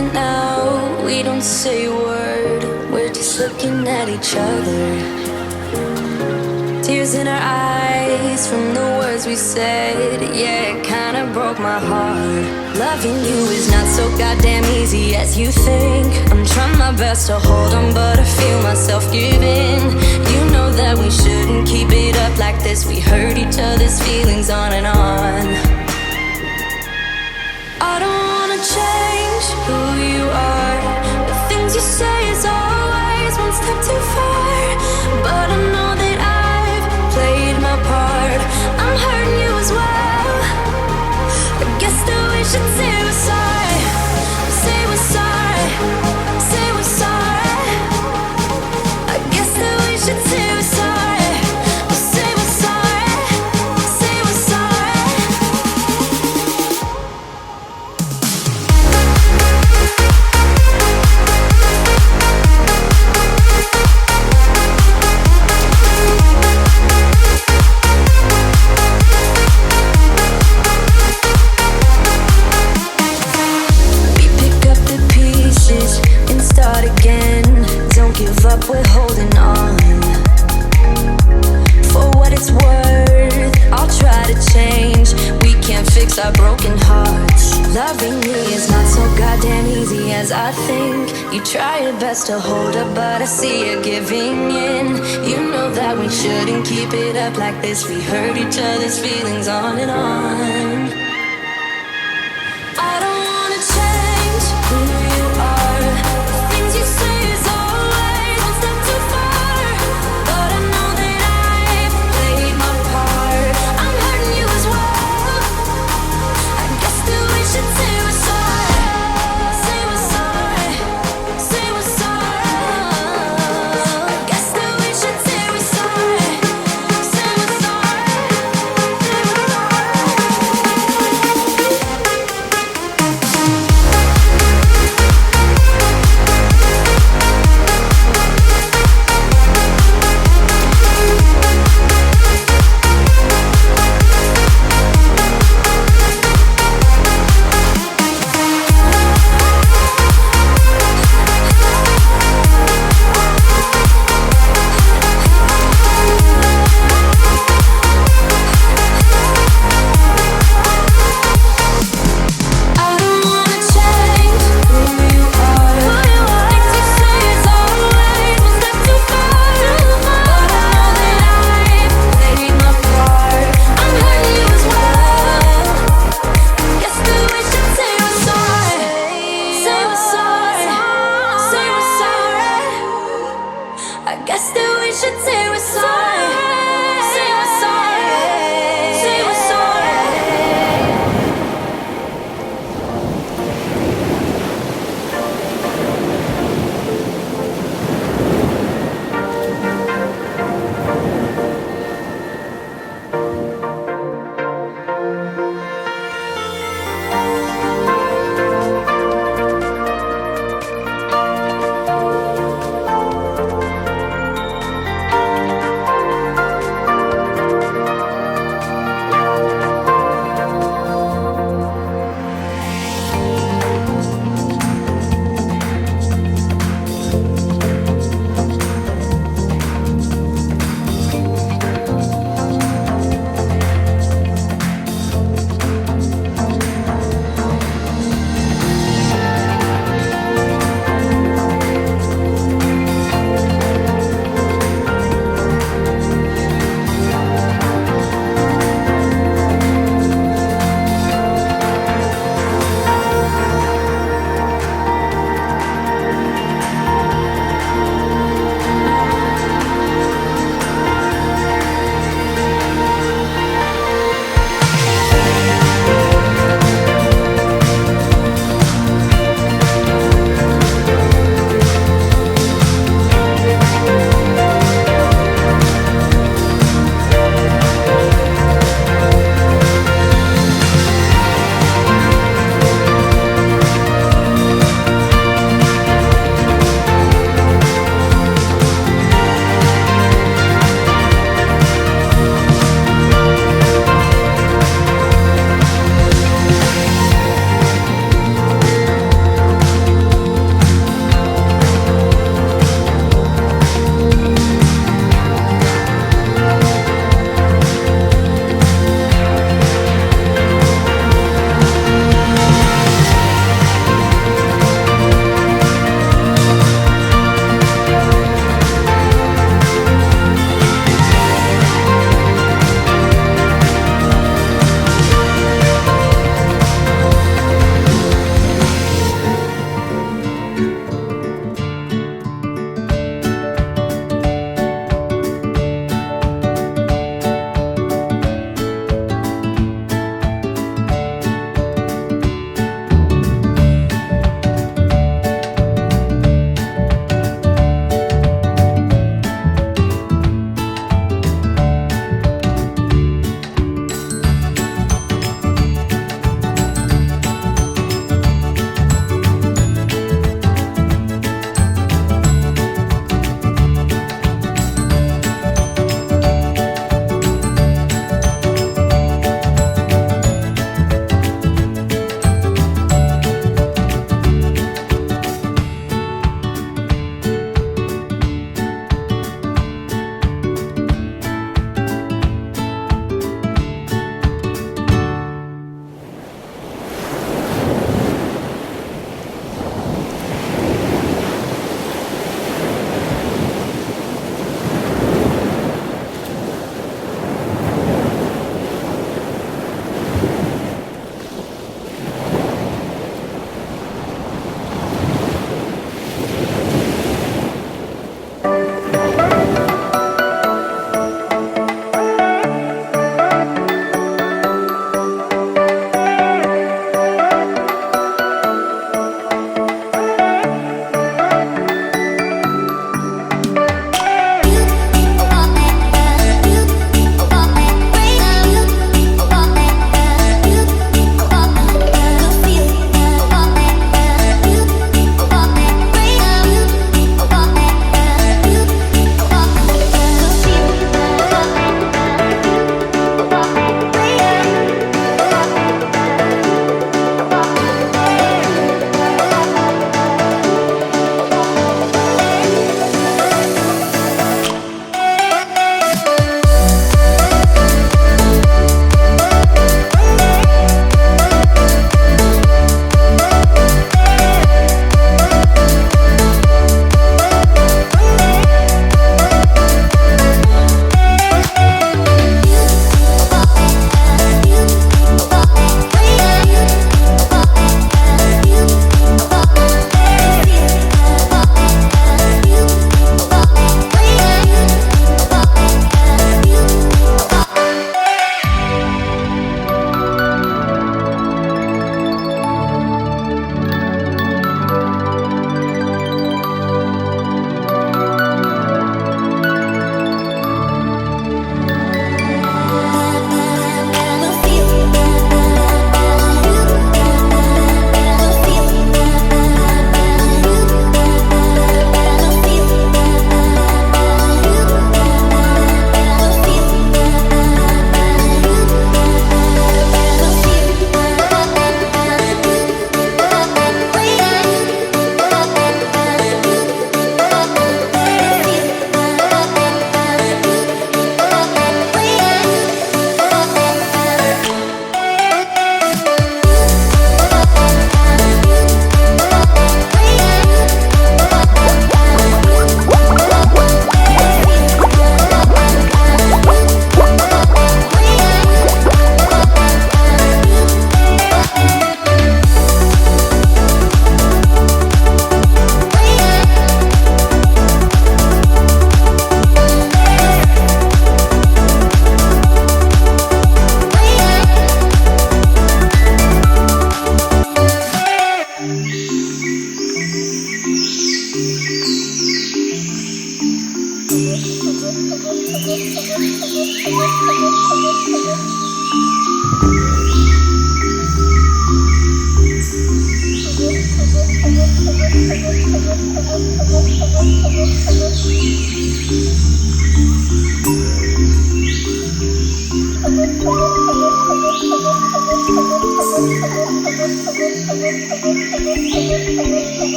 moment now, we don't say a word. We're just looking at each other. Tears in our eyes from the words we said. Yeah, it kinda broke my heart. Loving you is not so goddamn easy as you think. I'm trying my best to hold on, but I feel myself giving. You know that we shouldn't keep it up like this. We hurt each other's feelings on and on. I don't wanna change who you are. The things you say is always one step too far. But I know that I've played my part. I'm hurting you as well. I guess that we should say we're sorry. Say we're sorry. Say we're sorry. I guess that we should say we're sorry. Say we're sorry. Say we're sorry. Start again, don't give up, we're holding on. For what it's worth, I'll try to change. We can't fix our broken hearts. Loving me is not so goddamn easy as I think. You try your best to hold up, but I see you giving in. You know that we shouldn't keep it up like this. We hurt each other's feelings on and on. I don't wanna change who you are. You say is always one step too far. But I know that I've played my part. I'm hurting you as well. I guess that we should say we're sorry. Say we're sorry. Say we're sorry. I guess that we should say we're sorry. Say we're sorry. Say we're sorry.